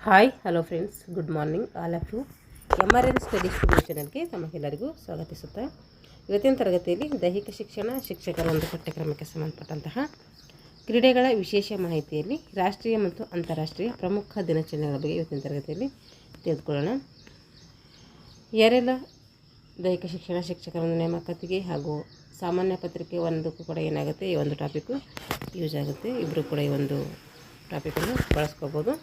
Hi hello friends, good morning all of you. MRN study studio ಚಾನಲ್ಗೆ ತಮಗೆಲ್ಲರಿಗೂ ಸ್ವಾಗತಿಸುತ್ತಾ ಇವತ್ತಿನ ತರಗತಿಯಲ್ಲಿ ದೈಹಿಕ ಶಿಕ್ಷಣ ಶಿಕ್ಷಕರ ಒಂದು ಪಠ್ಯಕ್ರಮಕ್ಕೆ ಸಂಬಂಧಪಟ್ಟಂತಹ ಕ್ರೀಡೆಗಳ ವಿಶೇಷ ಮಾಹಿತಿಯಲ್ಲಿ ರಾಷ್ಟ್ರೀಯ ಮತ್ತು ಅಂತಾರಾಷ್ಟ್ರೀಯ ಪ್ರಮುಖ ದಿನಾಚರಣೆಗಳ ಬಗ್ಗೆ ಇವತ್ತಿನ ತರಗತಿಯಲ್ಲಿ ತಿಳಿದುಕೊಳ್ಳೋಣ. ಯಾರೆಲ್ಲ ದೈಹಿಕ ಶಿಕ್ಷಣ ಶಿಕ್ಷಕರ ಒಂದು ನೇಮಕಾತಿಗೆ ಹಾಗೂ ಸಾಮಾನ್ಯ ಪತ್ರಿಕೆ ಒಂದಕ್ಕೂ ಕೂಡ ಏನಾಗುತ್ತೆ, ಈ ಒಂದು ಟಾಪಿಕ್ಕು ಯೂಸ್ ಆಗುತ್ತೆ. ಇಬ್ಬರು ಕೂಡ ಈ ಒಂದು ಟಾಪಿಕನ್ನು ಬಳಸ್ಕೋಬೋದು.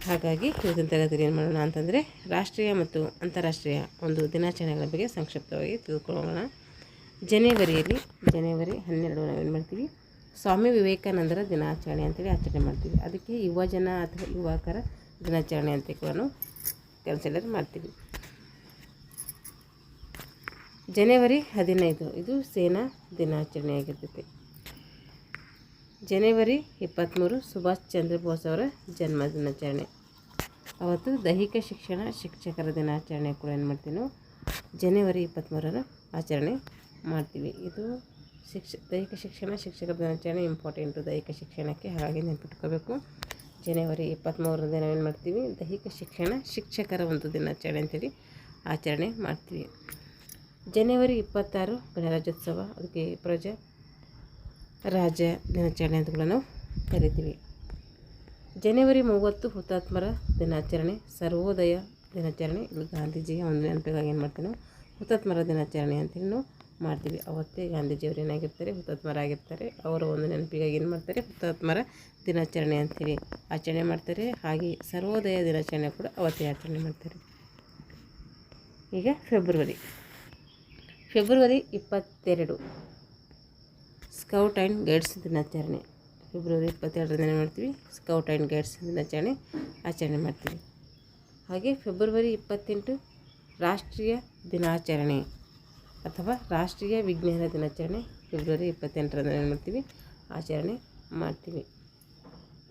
ಹಾಗಾಗಿ ಇವತ್ತಿನ ತರಗತಿಯಲ್ಲಿ ಏನು ಮಾಡೋಣ ಅಂತಂದರೆ ರಾಷ್ಟ್ರೀಯ ಮತ್ತು ಅಂತಾರಾಷ್ಟ್ರೀಯ ಒಂದು ದಿನಾಚರಣೆಗಳ ಬಗ್ಗೆ ಸಂಕ್ಷಿಪ್ತವಾಗಿ ತಿಳ್ಕೊಳ್ಳೋಣ. ಜನವರಿ 12 ನಾವೇನು ಮಾಡ್ತೀವಿ, ಸ್ವಾಮಿ ವಿವೇಕಾನಂದರ ದಿನಾಚರಣೆ ಅಂತೇಳಿ ಆಚರಣೆ ಮಾಡ್ತೀವಿ. ಅದಕ್ಕೆ ಯುವಜನ ಅಥವಾ ಯುವಕರ ದಿನಾಚರಣೆ ಅಂತ ಕೂಡ ನಾವು ಕನ್ಸಿಡರ್ ಮಾಡ್ತೀವಿ. ಜನವರಿ 15 ಇದು ಸೇನಾ ದಿನಾಚರಣೆಯಾಗಿರ್ತೈತೆ. ಜನವರಿ 23 ಸುಭಾಷ್ ಚಂದ್ರ ಬೋಸ್ ಅವರ ಜನ್ಮ ದಿನಾಚರಣೆ. ಅವತ್ತು ದೈಹಿಕ ಶಿಕ್ಷಣ ಶಿಕ್ಷಕರ ದಿನಾಚರಣೆ ಕೂಡ ಏನು ಮಾಡ್ತೀವಿ ನಾವು ಜನವರಿ 23 ಆಚರಣೆ ಮಾಡ್ತೀವಿ. ಇದು ದೈಹಿಕ ಶಿಕ್ಷಣ ಶಿಕ್ಷಕರ ದಿನಾಚರಣೆ ಇಂಪಾರ್ಟೆಂಟು ದೈಹಿಕ ಶಿಕ್ಷಣಕ್ಕೆ, ಹಾಗಾಗಿ ನೆನಪಿಟ್ಕೋಬೇಕು. ಜನವರಿ 23 ನಾವೇನು ಮಾಡ್ತೀವಿ, ದೈಹಿಕ ಶಿಕ್ಷಣ ಶಿಕ್ಷಕರ ಒಂದು ದಿನಾಚರಣೆ ಅಂತೇಳಿ ಆಚರಣೆ ಮಾಡ್ತೀವಿ. ಜನವರಿ 26 ಗಣರಾಜ್ಯೋತ್ಸವ, ಅದಕ್ಕೆ ಪ್ರಜಾ ರಾಜ್ಯ ದಿನಾಚರಣೆ ಅಂತ ಕೂಡ ನಾವು ಕರಿತೀವಿ. ಜನವರಿ 30 ಹುತಾತ್ಮರ ದಿನಾಚರಣೆ, ಸರ್ವೋದಯ ದಿನಾಚರಣೆ. ಇಲ್ಲಿ ಗಾಂಧೀಜಿಯ ಒಂದು ನೆನಪಿಗಾಗಿ ಏನು ಮಾಡ್ತೀವಿ ನಾವು ಹುತಾತ್ಮರ ದಿನಾಚರಣೆ ಅಂತೇಳಿ ನಾವು ಮಾಡ್ತೀವಿ. ಅವತ್ತೇ ಗಾಂಧೀಜಿಯವರು ಏನಾಗಿರ್ತಾರೆ, ಹುತಾತ್ಮರಾಗಿರ್ತಾರೆ. ಅವರ ಒಂದು ನೆನಪಿಗಾಗಿ ಏನು ಮಾಡ್ತಾರೆ, ಹುತಾತ್ಮರ ದಿನಾಚರಣೆ ಅಂತೇಳಿ ಆಚರಣೆ ಮಾಡ್ತಾರೆ. ಹಾಗೆ ಸರ್ವೋದಯ ದಿನಾಚರಣೆ ಕೂಡ ಅವತ್ತೇ ಆಚರಣೆ ಮಾಡ್ತಾರೆ. ಈಗ ಫೆಬ್ರವರಿ 22 ಸ್ಕೌಟ್ ಆ್ಯಂಡ್ ಗೈಡ್ಸ್ ದಿನಾಚರಣೆ. ಫೆಬ್ರವರಿ 22 ಏನು ಮಾಡ್ತೀವಿ, ಸ್ಕೌಟ್ ಆ್ಯಂಡ್ ಗೈಡ್ಸ್ ದಿನಾಚರಣೆ ಆಚರಣೆ ಮಾಡ್ತೀವಿ. ಹಾಗೆ ಫೆಬ್ರವರಿ 28 ರಾಷ್ಟ್ರೀಯ ದಿನಾಚರಣೆ ಅಥವಾ ರಾಷ್ಟ್ರೀಯ ವಿಜ್ಞಾನ ದಿನಾಚರಣೆ. ಫೆಬ್ರವರಿ 28 ಏನು ಮಾಡ್ತೀವಿ, ಆಚರಣೆ ಮಾಡ್ತೀವಿ.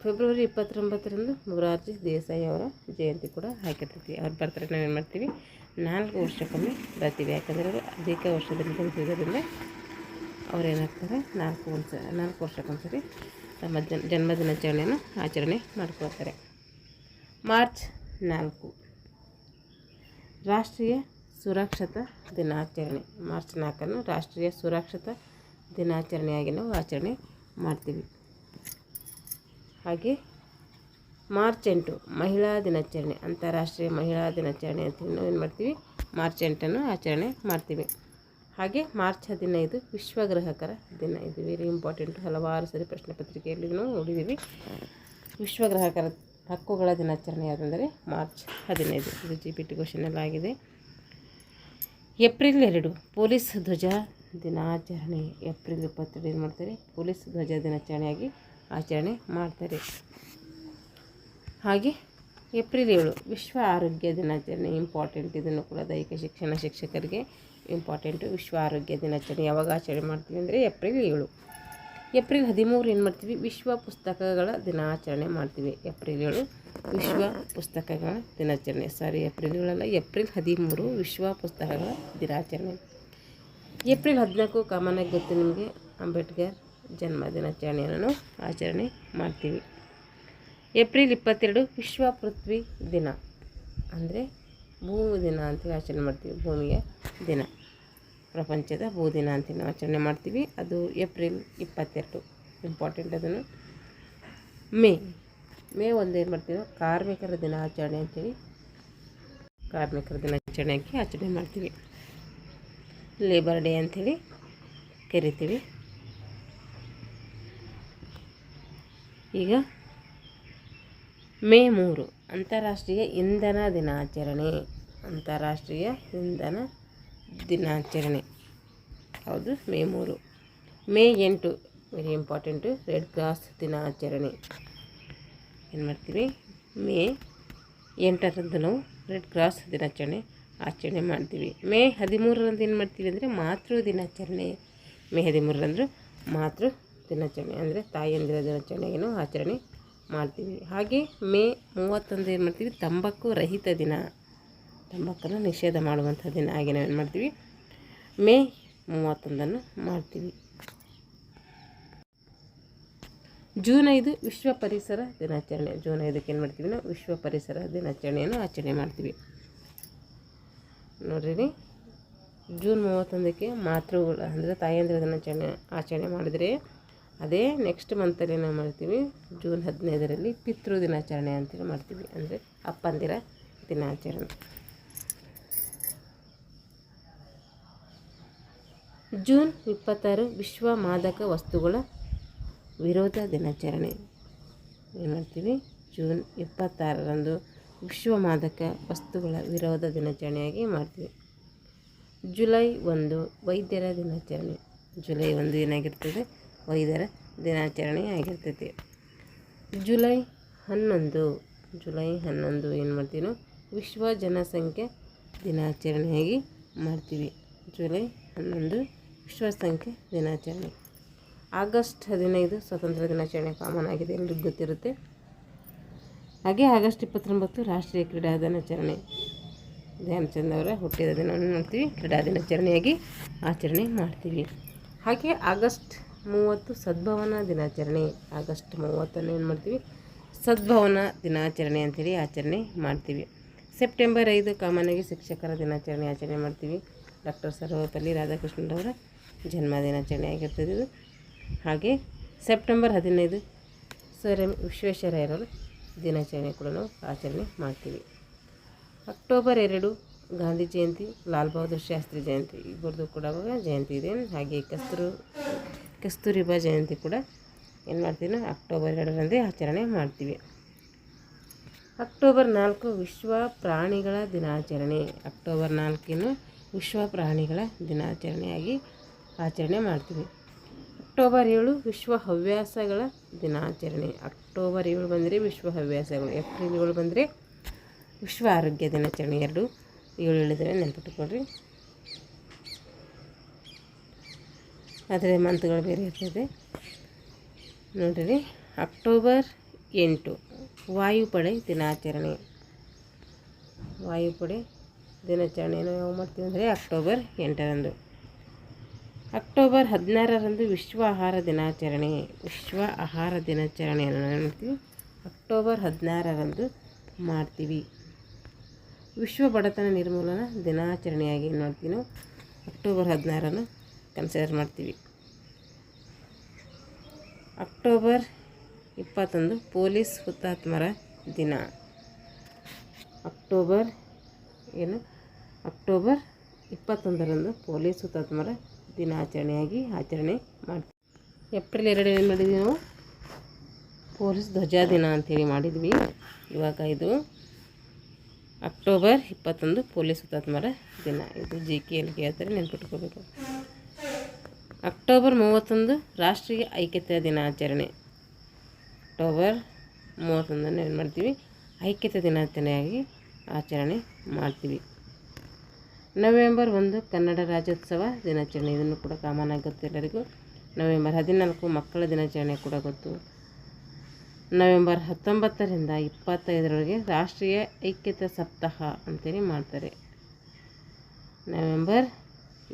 ಫೆಬ್ರವರಿ 29 ಮೊರಾರ್ಜಿ ದೇಸಾಯಿ ಅವರ ಜಯಂತಿ ಕೂಡ ಹಾಕಿರ್ತೀವಿ. ಅವ್ರ ಬರ್ತಾರೆ ನಾವೇನು ಮಾಡ್ತೀವಿ, 4 ವರ್ಷಕ್ಕೊಮ್ಮೆ ಬರ್ತೀವಿ. ಯಾಕಂದರೆ ಅವರು ಅಧಿಕ ವರ್ಷದಲ್ಲಿ ಜನಿಸಿದ್ದರಿಂದ ಅವರೇನಾಗ್ತಾರೆ, 4 ವರ್ಷಕ್ಕೊಂದ್ಸರಿ ತಮ್ಮ ಜನ್ಮ ದಿನಾಚರಣೆಯನ್ನು ಆಚರಣೆ ಮಾಡ್ಕೊಳ್ತಾರೆ. ಮಾರ್ಚ್ 4 ರಾಷ್ಟ್ರೀಯ ಸುರಕ್ಷತಾ ದಿನಾಚರಣೆ. ಮಾರ್ಚ್ 4 ರಾಷ್ಟ್ರೀಯ ಸುರಕ್ಷತಾ ದಿನಾಚರಣೆಯಾಗಿ ನಾವು ಆಚರಣೆ ಮಾಡ್ತೀವಿ. ಹಾಗೆ ಮಾರ್ಚ್ 8 ಮಹಿಳಾ ದಿನಾಚರಣೆ, ಅಂತಾರಾಷ್ಟ್ರೀಯ ಮಹಿಳಾ ದಿನಾಚರಣೆ ಅಂತೇಳಿ ನಾವು ಏನು ಮಾಡ್ತೀವಿ, ಮಾರ್ಚ್ 8 ಆಚರಣೆ ಮಾಡ್ತೀವಿ. ಹಾಗೆ ಮಾರ್ಚ್ 15 ವಿಶ್ವಗ್ರಾಹಕರ ದಿನ. ಇದು ವೆರಿ ಇಂಪಾರ್ಟೆಂಟು, ಹಲವಾರು ಸರಿ ಪ್ರಶ್ನೆ ಪತ್ರಿಕೆಯಲ್ಲಿ ನಾವು ನೋಡಿದ್ದೀವಿ. ವಿಶ್ವಗ್ರಾಹಕರ ಹಕ್ಕುಗಳ ದಿನಾಚರಣೆ ಯಾವುದಂದರೆ ಮಾರ್ಚ್ 15. ಇದು GPT ಕ್ವಶನಲ್ಲಿ ಆಗಿದೆ. ಏಪ್ರಿಲ್ 2 ಪೊಲೀಸ್ ಧ್ವಜ ದಿನಾಚರಣೆ. ಏಪ್ರಿಲ್ 22 ಏನು ಮಾಡ್ತಾರೆ, ಪೊಲೀಸ್ ಧ್ವಜ ದಿನಾಚರಣೆಯಾಗಿ ಆಚರಣೆ ಮಾಡ್ತಾರೆ. ಹಾಗೆ ಏಪ್ರಿಲ್ 7 ವಿಶ್ವ ಆರೋಗ್ಯ ದಿನಾಚರಣೆ. ಇಂಪಾರ್ಟೆಂಟ್, ಇದನ್ನು ಕೂಡ ದೈಹಿಕ ಶಿಕ್ಷಣ ಶಿಕ್ಷಕರಿಗೆ ಇಂಪಾರ್ಟೆಂಟು. ವಿಶ್ವ ಆರೋಗ್ಯ ದಿನಾಚರಣೆ ಯಾವಾಗ ಆಚರಣೆ ಮಾಡ್ತೀವಿ ಅಂದರೆ ಏಪ್ರಿಲ್ 7. ಏಪ್ರಿಲ್ 13 ಏನು ಮಾಡ್ತೀವಿ, ವಿಶ್ವ ಪುಸ್ತಕಗಳ ದಿನಾಚರಣೆ ಮಾಡ್ತೀವಿ. ಏಪ್ರಿಲ್ 7 ವಿಶ್ವ ಪುಸ್ತಕಗಳ ದಿನಾಚರಣೆ. ಏಪ್ರಿಲ್ 7 ಅಲ್ಲ, ಏಪ್ರಿಲ್ 13 ವಿಶ್ವ ಪುಸ್ತಕಗಳ ದಿನಾಚರಣೆ. ಏಪ್ರಿಲ್ 14 ಕಾಮನ್ ಆಗಿ ಗೊತ್ತು ನಿಮಗೆ, ಅಂಬೇಡ್ಕರ್ ಜನ್ಮ ದಿನಾಚರಣೆಯನ್ನು ನಾವು ಆಚರಣೆ ಮಾಡ್ತೀವಿ. ಏಪ್ರಿಲ್ 22 ವಿಶ್ವ ಪೃಥ್ವಿ ದಿನ, ಅಂದರೆ ಭೂಮಿ ದಿನ ಅಂತೇಳಿ ಆಚರಣೆ ಮಾಡ್ತೀವಿ. ಭೂಮಿಯ ದಿನ, ಪ್ರಪಂಚದ ಭೂದಿನ ಅಂತೇಳಿ ನಾವು ಆಚರಣೆ ಮಾಡ್ತೀವಿ. ಅದು ಏಪ್ರಿಲ್ 22 ಇಂಪಾರ್ಟೆಂಟ್. ಅದನ್ನು ಮೇ 1 ಏನು ಮಾಡ್ತೀವಿ, ಕಾರ್ಮಿಕರ ದಿನಾಚರಣೆ ಅಂತೇಳಿ ಕಾರ್ಮಿಕರ ದಿನಾಚರಣೆಗೆ ಆಚರಣೆ ಮಾಡ್ತೀವಿ. ಲೇಬರ್ ಡೇ ಅಂಥೇಳಿ ಕರಿತೀವಿ. ಈಗ ಮೇ 3 ಅಂತಾರಾಷ್ಟ್ರೀಯ ಇಂಧನ ದಿನಾಚರಣೆ. ಅಂತಾರಾಷ್ಟ್ರೀಯ ಇಂಧನ ದಿನಾಚರಣೆ ಹೌದು, May 3. May 8 very important, red cross ದಿನಾಚರಣೆ. ಏನು ಮಾಡ್ತೀವಿ, ಮೇ 8 ನಾವು ರೆಡ್ ಕ್ರಾಸ್ ದಿನಾಚರಣೆ ಆಚರಣೆ ಮಾಡ್ತೀವಿ. ಮೇ 13 ಏನು ಮಾಡ್ತೀವಿ ಅಂದರೆ ಮಾತೃ ದಿನಾಚರಣೆ. ಮೇ 13 ಮಾತೃ ದಿನಾಚರಣೆ ಅಂದರೆ ತಾಯಂದಿರ ದಿನಾಚರಣೆಗೆ ನಾವು ಆಚರಣೆ ಮಾಡ್ತೀವಿ. ಹಾಗೆ ಮೇ 31 ಏನು ಮಾಡ್ತೀವಿ, ತಂಬಾಕು ರಹಿತ ದಿನ. ತಂಬಾಕನ್ನು ನಿಷೇಧ ಮಾಡುವಂಥ ದಿನ ಆಗಿ ನಾವು ಏನು ಮಾಡ್ತೀವಿ, ಮೇ 31 ಮಾಡ್ತೀವಿ. ಜೂನ್ 5 ವಿಶ್ವ ಪರಿಸರ ದಿನಾಚರಣೆ. ಜೂನ್ 5ಕ್ಕೆ ಏನು ಮಾಡ್ತೀವಿ ನಾವು ವಿಶ್ವ ಪರಿಸರ ದಿನಾಚರಣೆಯನ್ನು ಆಚರಣೆ ಮಾಡ್ತೀವಿ. ನೋಡ್ರಿ, ಜೂನ್ 31ಕ್ಕೆ ಮಾತೃಗಳ ಅಂದರೆ ತಾಯಂದಿರ ದಿನಾಚರಣೆ ಆಚರಣೆ ಮಾಡಿದರೆ, ಅದೇ ನೆಕ್ಸ್ಟ್ ಮಂತಲ್ಲಿ ನಾವು ಮಾಡ್ತೀವಿ ಜೂನ್ 15ರಲ್ಲಿ ಪಿತೃ ದಿನಾಚರಣೆ ಅಂತೇಳಿ ಮಾಡ್ತೀವಿ, ಅಂದರೆ ಅಪ್ಪಂದಿರ ದಿನಾಚರಣೆ. ಜೂನ್ 26 ವಿಶ್ವ ಮಾದಕ ವಸ್ತುಗಳ ವಿರೋಧ ದಿನಾಚರಣೆ. ಏನು ಮಾಡ್ತೀವಿ? ಜೂನ್ 26ರಂದು ವಿಶ್ವ ಮಾದಕ ವಸ್ತುಗಳ ವಿರೋಧ ದಿನಾಚರಣೆಯಾಗಿ ಮಾಡ್ತೀವಿ. ಜುಲೈ 1 ವೈದ್ಯರ ದಿನಾಚರಣೆ. ಜುಲೈ 1 ಏನಾಗಿರ್ತದೆ? ವೈದ್ಯರ ದಿನಾಚರಣೆ ಆಗಿರ್ತೈತಿ. ಜುಲೈ 11 ಏನು ಮಾಡ್ತೀವಿ ನಾವು? ವಿಶ್ವ ಜನಸಂಖ್ಯೆ ದಿನಾಚರಣೆಯಾಗಿ ಮಾಡ್ತೀವಿ. ಜುಲೈ 11 ವಿಶ್ವ ಸಂಖ್ಯೆ ದಿನಾಚರಣೆ. ಆಗಸ್ಟ್ 15 ಸ್ವಾತಂತ್ರ್ಯ ದಿನಾಚರಣೆ ಕಾಮನ್ ಆಗಿದೆ, ಎಲ್ರಿಗೂ ಗೊತ್ತಿರುತ್ತೆ. ಹಾಗೆ ಆಗಸ್ಟ್ 29 ರಾಷ್ಟ್ರೀಯ ಕ್ರೀಡಾ ದಿನಾಚರಣೆ. ಧ್ಯಾನಚಂದ್ ಅವರ ಹುಟ್ಟಿದ ದಿನವನ್ನು ಮಾಡ್ತೀವಿ ಕ್ರೀಡಾ ದಿನಾಚರಣೆಯಾಗಿ ಆಚರಣೆ ಮಾಡ್ತೀವಿ. ಹಾಗೆ ಆಗಸ್ಟ್ 30 ಸದ್ಭಾವನಾ ದಿನಾಚರಣೆ. ಆಗಸ್ಟ್ 30 ಏನು ಮಾಡ್ತೀವಿ? ಸದ್ಭಾವನಾ ದಿನಾಚರಣೆ ಅಂಥೇಳಿ ಆಚರಣೆ ಮಾಡ್ತೀವಿ. ಸೆಪ್ಟೆಂಬರ್ 5 ಕಾಮನಾಗಿ ಶಿಕ್ಷಕರ ದಿನಾಚರಣೆ ಆಚರಣೆ ಮಾಡ್ತೀವಿ. ಡಾಕ್ಟರ್ ಸರ್ವಪಲ್ಲಿ ರಾಧಾಕೃಷ್ಣರವರ ಜನ್ಮ ದಿನಾಚರಣೆ ಆಗಿರ್ತದೆ ಇದು. ಹಾಗೆ ಸೆಪ್ಟೆಂಬರ್ 15 ಸರ್ ಎಂ ವಿಶ್ವೇಶ್ವರಯ್ಯರವರ ದಿನಾಚರಣೆ ಕೂಡ ನಾವು ಆಚರಣೆ ಮಾಡ್ತೀವಿ. ಅಕ್ಟೋಬರ್ 2 ಗಾಂಧಿ ಜಯಂತಿ, ಲಾಲ್ ಬಹದ್ದೂರ್ ಶಾಸ್ತ್ರಿ ಜಯಂತಿ, ಇಬ್ಬರದು ಕೂಡ ಜಯಂತಿ ಇದೆ. ಹಾಗೆ ಕಸ್ತೂರಿಬಾ ಜಯಂತಿ ಕೂಡ ಏನು ಮಾಡ್ತೀವಿ ನಾವು ಅಕ್ಟೋಬರ್ 2ರಂದೇ ಆಚರಣೆ ಮಾಡ್ತೀವಿ. ಅಕ್ಟೋಬರ್ 4 ವಿಶ್ವ ಪ್ರಾಣಿಗಳ ದಿನಾಚರಣೆ. ಅಕ್ಟೋಬರ್ 4 ವಿಶ್ವ ಪ್ರಾಣಿಗಳ ದಿನಾಚರಣೆಯಾಗಿ ಆಚರಣೆ ಮಾಡ್ತೀವಿ. ಅಕ್ಟೋಬರ್ 7 ವಿಶ್ವ ಹವ್ಯಾಸಗಳ ದಿನಾಚರಣೆ. ಅಕ್ಟೋಬರ್ 7 ಬಂದರೆ ವಿಶ್ವ ಹವ್ಯಾಸಗಳು. ಏಪ್ರಿಲ್ 7 ಬಂದರೆ ವಿಶ್ವ ಆರೋಗ್ಯ ದಿನಾಚರಣೆ. 2 7 ಹೇಳಿದ್ದೇವೆ, ನೆನಪಿಟ್ಟುಕೊಳ್ರಿ. ಆದರೆ ಮಂತ್ಗಳು ಬೇರೆ ಇರ್ತದೆ ನೋಡಿರಿ. ಅಕ್ಟೋಬರ್ 8 ವಾಯುಪಡೆ ದಿನಾಚರಣೆ. ವಾಯುಪಡೆ ದಿನಾಚರಣೆಯನ್ನು ಯಾವ ಮಾಡ್ತೀವಿ ಅಂದರೆ ಅಕ್ಟೋಬರ್ 8ರಂದು. ಅಕ್ಟೋಬರ್ 16ರಂದು ವಿಶ್ವ ಆಹಾರ ದಿನಾಚರಣೆ. ವಿಶ್ವ ಆಹಾರ ದಿನಾಚರಣೆಯನ್ನು ಏನು ಮಾಡ್ತೀವಿ? ಅಕ್ಟೋಬರ್ 16ರಂದು ಮಾಡ್ತೀವಿ. ವಿಶ್ವ ಬಡತನ ನಿರ್ಮೂಲನಾ ದಿನಾಚರಣೆಯಾಗಿ ಏನು ಮಾಡ್ತೀವಿ ನಾವು ಅಕ್ಟೋಬರ್ 16ನ್ನು ಕನ್ಸಿಡರ್ ಮಾಡ್ತೀವಿ. ಅಕ್ಟೋಬರ್ 21 ಪೊಲೀಸ್ ಹುತಾತ್ಮರ ದಿನ. ಅಕ್ಟೋಬರ್ 21ರಂದು ಪೊಲೀಸ್ ಹುತಾತ್ಮರ ದಿನಾಚರಣೆಯಾಗಿ ಆಚರಣೆ ಮಾಡ್ತೀವಿ. ಏಪ್ರಿಲ್ 2 ಏನು ಮಾಡಿದ್ವಿ ನಾವು? ಪೊಲೀಸ್ ಧ್ವಜ ದಿನ ಅಂಥೇಳಿ ಮಾಡಿದ್ವಿ. ಇವಾಗ ಇದು ಅಕ್ಟೋಬರ್ 21 ಪೊಲೀಸ್ ಹುತಾತ್ಮರ ದಿನ. ಇದು GK-LK ಹೇಳ್ತಾರೆ, ನೆನ್ಪಿಟ್ಕೋಬೇಕು. ಅಕ್ಟೋಬರ್ 31 ರಾಷ್ಟ್ರೀಯ ಐಕ್ಯತಾ ದಿನಾಚರಣೆ. ಅಕ್ಟೋಬರ್ 31 ಏನು ಮಾಡ್ತೀವಿ? ಐಕ್ಯತಾ ದಿನಾಚರಣೆಯಾಗಿ ಆಚರಣೆ ಮಾಡ್ತೀವಿ. ನವೆಂಬರ್ 1 ಕನ್ನಡ ರಾಜ್ಯೋತ್ಸವ ದಿನಾಚರಣೆ. ಇದನ್ನು ಕೂಡ ಕಾಮನ್ ಆಗಿ ಗೊತ್ತು ಎಲ್ಲರಿಗೂ. ನವೆಂಬರ್ 14 ಮಕ್ಕಳ ದಿನಾಚರಣೆ ಕೂಡ ಗೊತ್ತು. ನವೆಂಬರ್ 19ರಿಂದ 25ರವರೆಗೆ ರಾಷ್ಟ್ರೀಯ ಐಕ್ಯತಾ ಸಪ್ತಾಹ ಅಂತೇಳಿ ಮಾಡ್ತಾರೆ. ನವೆಂಬರ್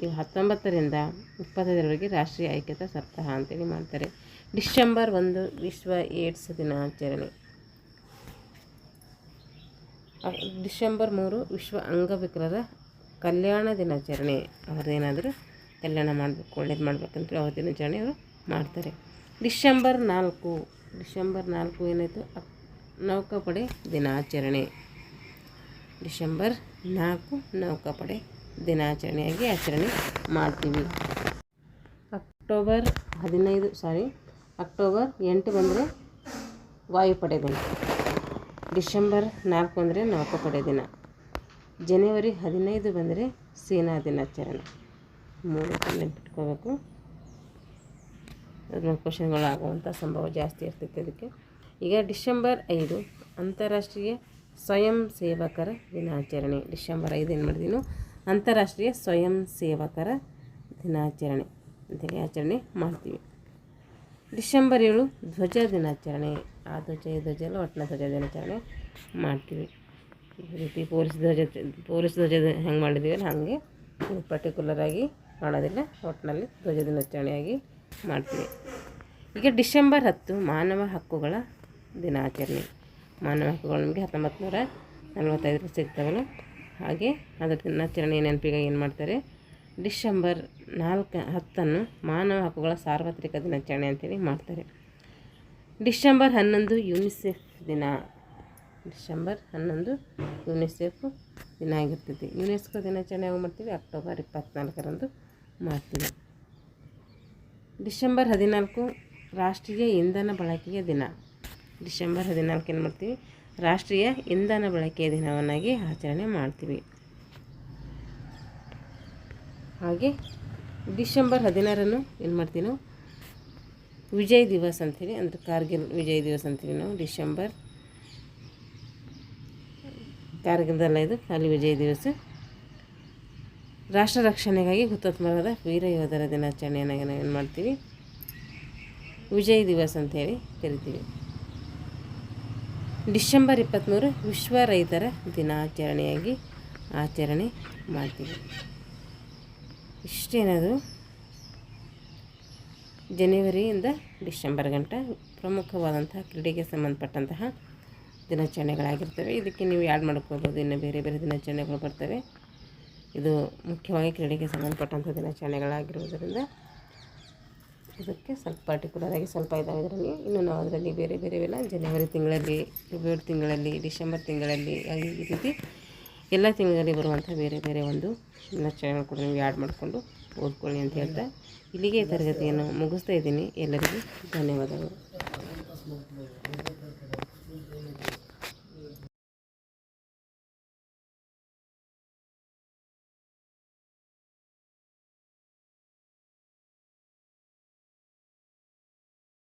19ರಿಂದ 25ರವರೆಗೆ ರಾಷ್ಟ್ರೀಯ ಐಕ್ಯತಾ ಸಪ್ತಾಹ ಅಂತೇಳಿ ಮಾಡ್ತಾರೆ. ಡಿಸೆಂಬರ್ 1 ವಿಶ್ವ ಏಡ್ಸ್ ದಿನಾಚರಣೆ. ಡಿಸೆಂಬರ್ 3 ವಿಶ್ವ ಅಂಗವಿಕಲರ ಕಲ್ಯಾಣ ದಿನಾಚರಣೆ. ಅವ್ರದ್ದೇನಾದರೂ ಕಲ್ಯಾಣ ಮಾಡಬೇಕು, ಒಳ್ಳೇದು ಮಾಡಬೇಕಂತ ಅವ್ರ ದಿನಾಚರಣೆ ಅವರು ಮಾಡ್ತಾರೆ. ಡಿಸೆಂಬರ್ 4 ಏನಾಯಿತು? ನೌಕಾಪಡೆ ದಿನಾಚರಣೆ. ಡಿಸೆಂಬರ್ 4 ನೌಕಾಪಡೆ ದಿನಾಚರಣೆಯಾಗಿ ಆಚರಣೆ ಮಾಡ್ತೀವಿ. ಅಕ್ಟೋಬರ್ 8 ಬಂದರೆ ವಾಯುಪಡೆ ದಿನ. ಡಿಸೆಂಬರ್ 4 ಅಂದರೆ ನೌಕಾಪಡೆ ದಿನ. ಜನವರಿ 15 ಬಂದರೆ ಸೇನಾ ದಿನಾಚರಣೆ. 3 ನೆನಪಿಟ್ಕೋಬೇಕು. ಅದ್ರ ಕ್ವಶನ್ಗಳಾಗುವಂಥ ಸಂಭವ ಜಾಸ್ತಿ ಇರ್ತೈತೆ ಅದಕ್ಕೆ. ಈಗ ಡಿಸೆಂಬರ್ 5 ಅಂತಾರಾಷ್ಟ್ರೀಯ ಸ್ವಯಂ ಸೇವಕರ ದಿನಾಚರಣೆ. ಡಿಸೆಂಬರ್ 5 ಏನು ಮಾಡಿದೀವಿ ನಾವು? ಅಂತಾರಾಷ್ಟ್ರೀಯ ಸ್ವಯಂ ಸೇವಕರ ದಿನಾಚರಣೆ ಅಂತೇಳಿ ಆಚರಣೆ ಮಾಡ್ತೀವಿ. ಡಿಸೆಂಬರ್ 7 ಧ್ವಜ ದಿನಾಚರಣೆ. ಆ ಧ್ವಜ ಎಲ್ಲ ಒಟ್ಟಿನ ಧ್ವಜ ದಿನಾಚರಣೆ ಮಾಡ್ತೀವಿ. ಈ ರೀತಿ ಪೊಲೀಸ್ ಧ್ವಜ ಹೆಂಗೆ ಮಾಡಿದ್ದೀವಲ್ಲ ಹಾಗೆ ಪರ್ಟಿಕ್ಯುಲರಾಗಿ ಮಾಡೋದಿಲ್ಲ, ಒಟ್ಟಿನಲ್ಲಿ ಧ್ವಜ ದಿನಾಚರಣೆಯಾಗಿ ಮಾಡ್ತೀವಿ. ಈಗ ಡಿಸೆಂಬರ್ 10 ಮಾನವ ಹಕ್ಕುಗಳ ದಿನಾಚರಣೆ. ಮಾನವ ಹಕ್ಕುಗಳು ನಮಗೆ 1945 ಸಿಗ್ತಾವಲ್ಲ, ಹಾಗೆ ಅದರ ದಿನಾಚರಣೆ ನೆನಪಿಗಾಗಿ ಏನು ಮಾಡ್ತಾರೆ, ಡಿಸೆಂಬರ್ 10 ಮಾನವ ಹಕ್ಕುಗಳ ಸಾರ್ವತ್ರಿಕ ದಿನಾಚರಣೆ ಅಂತೇಳಿ ಮಾಡ್ತಾರೆ. ಡಿಸೆಂಬರ್ 11 ಯುನಿಸೆಫ್ ದಿನ. ಡಿಸೆಂಬರ್ 11 ಯುನಿಸೆಫ್ ದಿನ ಆಗಿರ್ತೈತಿ. ಯುನೆಸ್ಕೋ ದಿನಾಚರಣೆ ಯಾವಾಗ ಮಾಡ್ತೀವಿ, ಅಕ್ಟೋಬರ್ 24 ಮಾಡ್ತೀವಿ. ಡಿಸೆಂಬರ್ 14 ರಾಷ್ಟ್ರೀಯ ಇಂಧನ ಬಳಕೆಯ ದಿನ. ಡಿಸೆಂಬರ್ 14 ಏನು ಮಾಡ್ತೀವಿ, ರಾಷ್ಟ್ರೀಯ ಇಂಧನ ಬಳಕೆಯ ದಿನವನ್ನಾಗಿ ಆಚರಣೆ ಮಾಡ್ತೀವಿ. ಹಾಗೆ ಡಿಸೆಂಬರ್ 16 ಏನು ಮಾಡ್ತೀವಿ ನಾವು, ವಿಜಯ್ ದಿವಸ್ ಅಂತೀವಿ, ಅಂದರೆ ಕಾರ್ಗಿಲ್ ವಿಜಯ್ ದಿವಸ್ ಅಂತೀವಿ ನಾವು. ಡಿಸೆಂಬರ್ ಕಾರ್ಗಿಲ್ದಲ್ಲ ಇದು, ಅಲ್ಲಿ ವಿಜಯ್ ದಿವಸ. ರಾಷ್ಟ್ರ ರಕ್ಷಣೆಗಾಗಿ ಹುತಾತ್ಮರಾದ ವೀರ ಯೋಧರ ದಿನಾಚರಣೆಯನ್ನು ನಾವು ಏನು ಮಾಡ್ತೀವಿ, ವಿಜಯ್ ದಿವಸ್ ಅಂಥೇಳಿ ಕರಿತೀವಿ. ಡಿಸೆಂಬರ್ 23 ವಿಶ್ವ ರೈತರ ದಿನಾಚರಣೆಯಾಗಿ ಆಚರಣೆ ಮಾಡ್ತೀವಿ. ಇಷ್ಟೇನದು ಜನವರಿಯಿಂದ ಡಿಸೆಂಬರ್ ಗಂಟ ಪ್ರಮುಖವಾದಂತಹ ಕ್ರೀಡೆಗೆ ಸಂಬಂಧಪಟ್ಟಂತಹ ದಿನಾಚರಣೆಗಳಾಗಿರ್ತವೆ. ಇದಕ್ಕೆ ನೀವು ಆ್ಯಡ್ ಮಾಡ್ಕೋಬೋದು, ಇನ್ನು ಬೇರೆ ಬೇರೆ ದಿನಾಚರಣೆಗಳು ಬರ್ತವೆ. ಇದು ಮುಖ್ಯವಾಗಿ ಕ್ರೀಡೆಗೆ ಸಂಬಂಧಪಟ್ಟಂಥ ದಿನಾಚರಣೆಗಳಾಗಿರುವುದರಿಂದ ಇದಕ್ಕೆ ಸ್ವಲ್ಪ ಪರ್ಟಿಕ್ಯುಲರಾಗಿ ಸ್ವಲ್ಪ ಇದ್ದಾವೆ ಇದರಲ್ಲಿ. ಇನ್ನು ನಾವು ಅದರಲ್ಲಿ ಬೇರೆ ಬೇರೆವೆಲ್ಲ ಜನವರಿ ತಿಂಗಳಲ್ಲಿ, ಫೆಬ್ರವರಿ ತಿಂಗಳಲ್ಲಿ, ಡಿಸೆಂಬರ್ ತಿಂಗಳಲ್ಲಿ, ಈ ರೀತಿ ಎಲ್ಲ ತಿಂಗಳಲ್ಲಿ ಬರುವಂಥ ಬೇರೆ ಬೇರೆ ಒಂದು ದಿನಾಚರಣೆಗಳು ಕೂಡ ನೀವು ಆ್ಯಡ್ ಮಾಡಿಕೊಂಡು ಓದ್ಕೊಳ್ಳಿ ಅಂತ ಹೇಳ್ತಾ ಇಲ್ಲಿಗೆ ತರಗತಿಯನ್ನು ಮುಗಿಸ್ತಾ ಇದ್ದೀನಿ. ಎಲ್ಲರಿಗೂ ಧನ್ಯವಾದಗಳು.